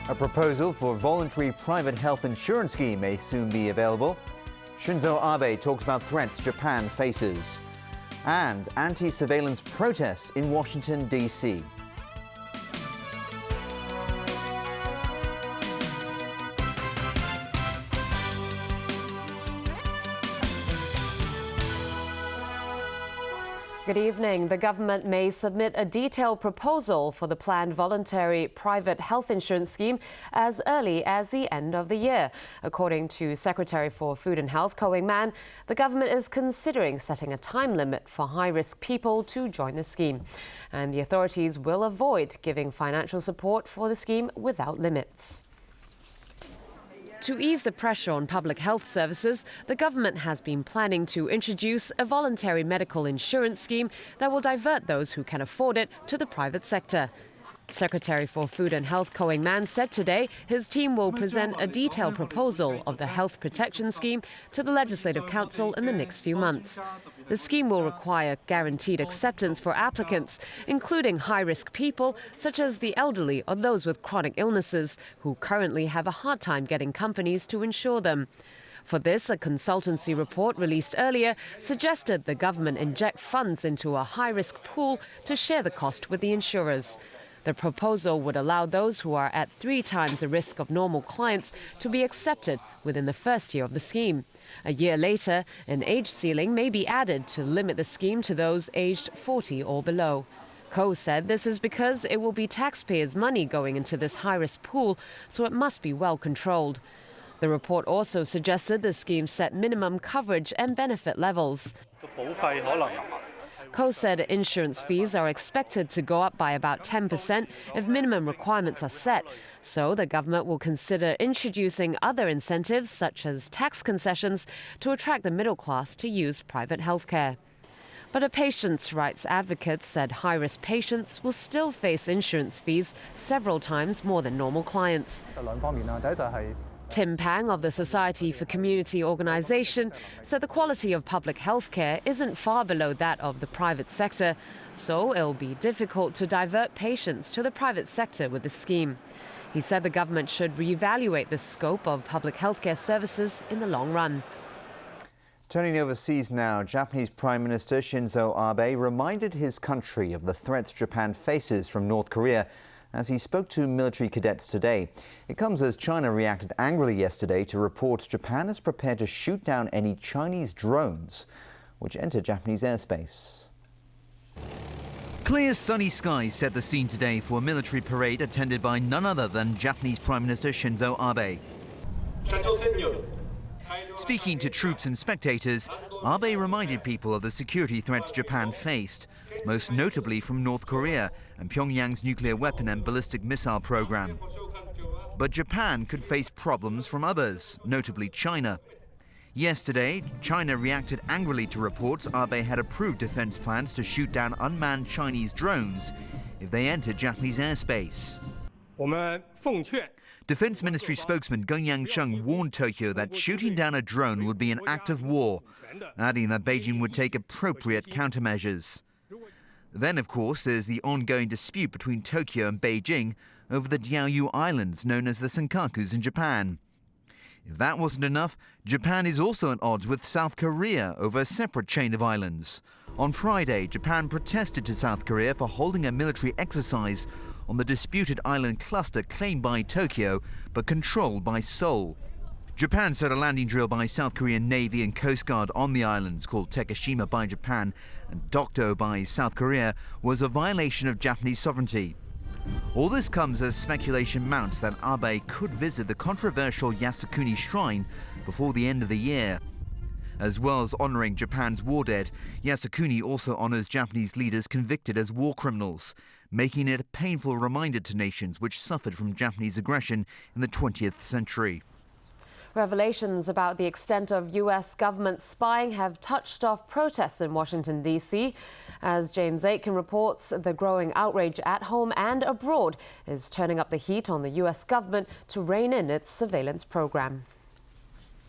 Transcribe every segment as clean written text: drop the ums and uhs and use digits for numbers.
A proposal for voluntary private health insurance scheme may soon be available. Shinzo Abe talks about threats Japan faces. And anti-surveillance protests in Washington, D.C. Good evening. The government may submit a detailed proposal for the planned voluntary private health insurance scheme as early as the end of the year. According to Secretary for Food and Health, Ko Wing-man, the government is considering setting a time limit for high-risk people to join the scheme. And the authorities will avoid giving financial support for the scheme without limits. To ease the pressure on public health services, the government has been planning to introduce a voluntary medical insurance scheme that will divert those who can afford it to the private sector. Secretary for Food and Health Ko Wing-man said today his team will present a detailed proposal of the health protection scheme to the Legislative Council in the next few months. The scheme will require guaranteed acceptance for applicants, including high-risk people such as the elderly or those with chronic illnesses who currently have a hard time getting companies to insure them. For this, a consultancy report released earlier suggested the government inject funds into a high-risk pool to share the cost with the insurers. The proposal would allow those who are at 3 times the risk of normal clients to be accepted within the first year of the scheme. A year later, an age ceiling may be added to limit the scheme to those aged 40 or below. Ko said this is because it will be taxpayers' money going into this high-risk pool, so it must be well controlled. The report also suggested the scheme set minimum coverage and benefit levels. Ko said insurance fees are expected to go up by about 10% if minimum requirements are set, so the government will consider introducing other incentives such as tax concessions to attract the middle class to use private healthcare. But a patients' rights advocate said high-risk patients will still face insurance fees several times more than normal clients. Tim Pang of the Society for Community Organization said the quality of public health care isn't far below that of the private sector, so it'll be difficult to divert patients to the private sector with the scheme. He said the government should reevaluate the scope of public health care services in the long run. Turning overseas now, Japanese Prime Minister Shinzo Abe reminded his country of the threats Japan faces from North Korea as he spoke to military cadets today. It comes as China reacted angrily yesterday to reports Japan is prepared to shoot down any Chinese drones which enter Japanese airspace. Clear sunny skies set the scene today for a military parade attended by none other than Japanese Prime Minister Shinzo Abe. Speaking to troops and spectators, Abe reminded people of the security threats Japan faced, most notably from North Korea and Pyongyang's nuclear weapon and ballistic missile program. But Japan could face problems from others, notably China. Yesterday, China reacted angrily to reports Abe had approved defense plans to shoot down unmanned Chinese drones if they entered Japanese airspace. Defense Ministry spokesman Geng Yangsheng warned Tokyo that shooting down a drone would be an act of war, adding that Beijing would take appropriate countermeasures. Then, of course, there's the ongoing dispute between Tokyo and Beijing over the Diaoyu Islands, known as the Senkakus in Japan. If that wasn't enough, Japan is also at odds with South Korea over a separate chain of islands. On Friday, Japan protested to South Korea for holding a military exercise on the disputed island cluster claimed by Tokyo but controlled by Seoul. Japan said a landing drill by South Korean Navy and Coast Guard on the islands, called Takeshima by Japan and Dokdo by South Korea, was a violation of Japanese sovereignty. All this comes as speculation mounts that Abe could visit the controversial Yasukuni Shrine before the end of the year. As well as honoring Japan's war dead, Yasukuni also honors Japanese leaders convicted as war criminals, making it a painful reminder to nations which suffered from Japanese aggression in the 20th century. Revelations about the extent of U.S. government spying have touched off protests in Washington, D.C. As James Aitken reports, the growing outrage at home and abroad is turning up the heat on the U.S. government to rein in its surveillance program.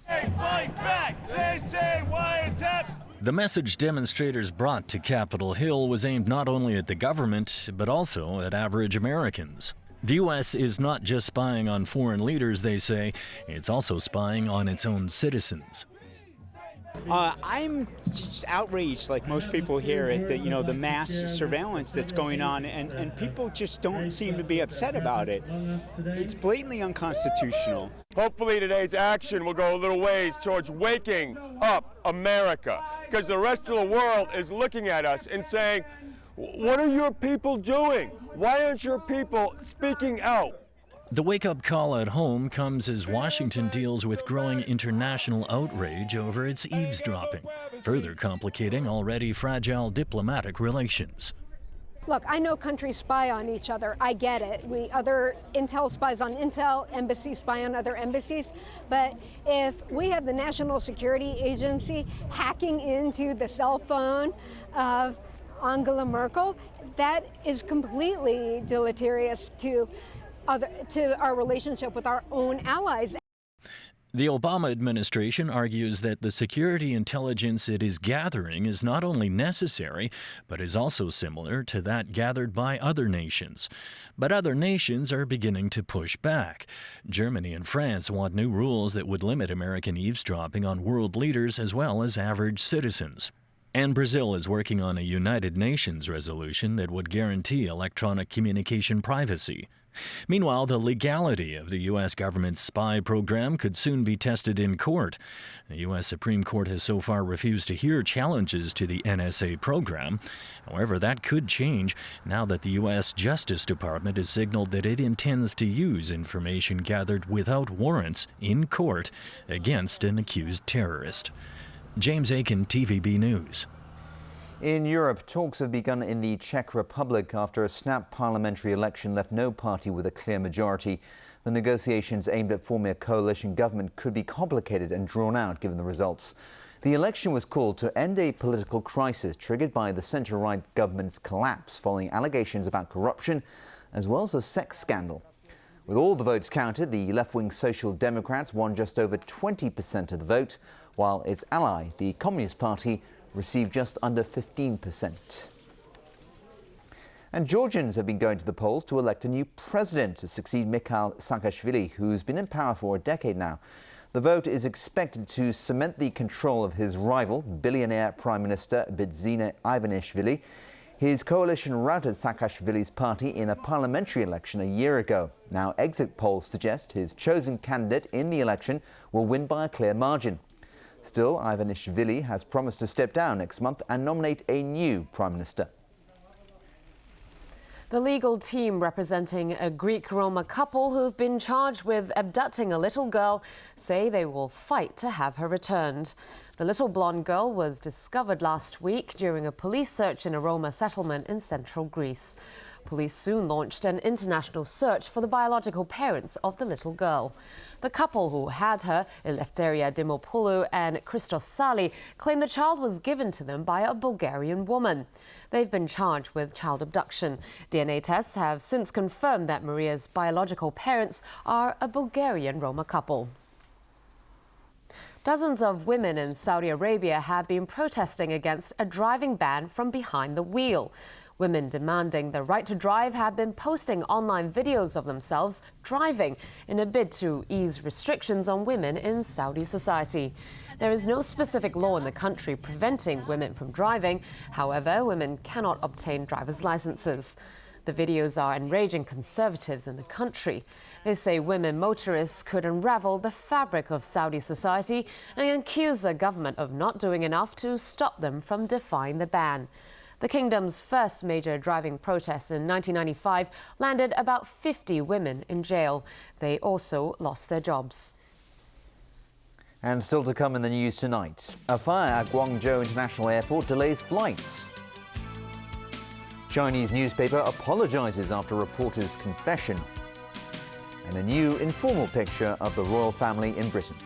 Hey, fight back! They say wiretap! The message demonstrators brought to Capitol Hill was aimed not only at the government, but also at average Americans. The U.S. is not just spying on foreign leaders, they say, it's also spying on its own citizens. I'm just outraged, like most people here, at the mass surveillance that's going on, and people just don't seem to be upset about it. It's blatantly unconstitutional. Hopefully today's action will go a little ways towards waking up America, because the rest of the world is looking at us and saying, what are your people doing? Why aren't your people speaking out? The wake-up call at home comes as Washington deals with growing international outrage over its eavesdropping, further complicating already fragile diplomatic relations. Look, I know countries spy on each other. I get it. Other intel spies on intel, embassies spy on other embassies. But if we have the National Security Agency hacking into the cell phone of Angela Merkel, that is completely deleterious to our relationship with our own allies. The Obama administration argues that the security intelligence it is gathering is not only necessary, but is also similar to that gathered by other nations. But other nations are beginning to push back. Germany and France want new rules that would limit American eavesdropping on world leaders as well as average citizens. And Brazil is working on a United Nations resolution that would guarantee electronic communication privacy. Meanwhile, the legality of the U.S. government's spy program could soon be tested in court. The U.S. Supreme Court has so far refused to hear challenges to the NSA program. However, that could change now that the U.S. Justice Department has signaled that it intends to use information gathered without warrants in court against an accused terrorist. James Aiken, TVB News. In Europe, talks have begun in the Czech Republic after a snap parliamentary election left no party with a clear majority. The negotiations aimed at forming a coalition government could be complicated and drawn out given the results. The election was called to end a political crisis triggered by the centre-right government's collapse following allegations about corruption as well as a sex scandal. With all the votes counted, the left-wing Social Democrats won just over 20% of the vote, while its ally, the Communist Party, received just under 15%. And Georgians have been going to the polls to elect a new president to succeed Mikhail Saakashvili, who's been in power for a decade now. The vote is expected to cement the control of his rival, billionaire Prime Minister Bidzina Ivanishvili. His coalition routed Saakashvili's party in a parliamentary election a year ago. Now, exit polls suggest his chosen candidate in the election will win by a clear margin. Still, Ivanishvili has promised to step down next month and nominate a new prime minister. The legal team representing a Greek Roma couple who've been charged with abducting a little girl say they will fight to have her returned. The little blonde girl was discovered last week during a police search in a Roma settlement in central Greece. Police soon launched an international search for the biological parents of the little girl. The couple who had her, Eleftheria Dimopoulou and Christos Sali, claim the child was given to them by a Bulgarian woman. They've been charged with child abduction. DNA tests have since confirmed that Maria's biological parents are a Bulgarian Roma couple. Dozens of women in Saudi Arabia have been protesting against a driving ban from behind the wheel. Women demanding the right to drive have been posting online videos of themselves driving in a bid to ease restrictions on women in Saudi society. There is no specific law in the country preventing women from driving. However, women cannot obtain driver's licenses. The videos are enraging conservatives in the country. They say women motorists could unravel the fabric of Saudi society and accuse the government of not doing enough to stop them from defying the ban. The kingdom's first major driving protest in 1995 landed about 50 women in jail. They also lost their jobs. And still to come in the news tonight, a fire at Guangzhou International Airport delays flights. Chinese newspaper apologizes after reporter's confession. And a new informal picture of the royal family in Britain.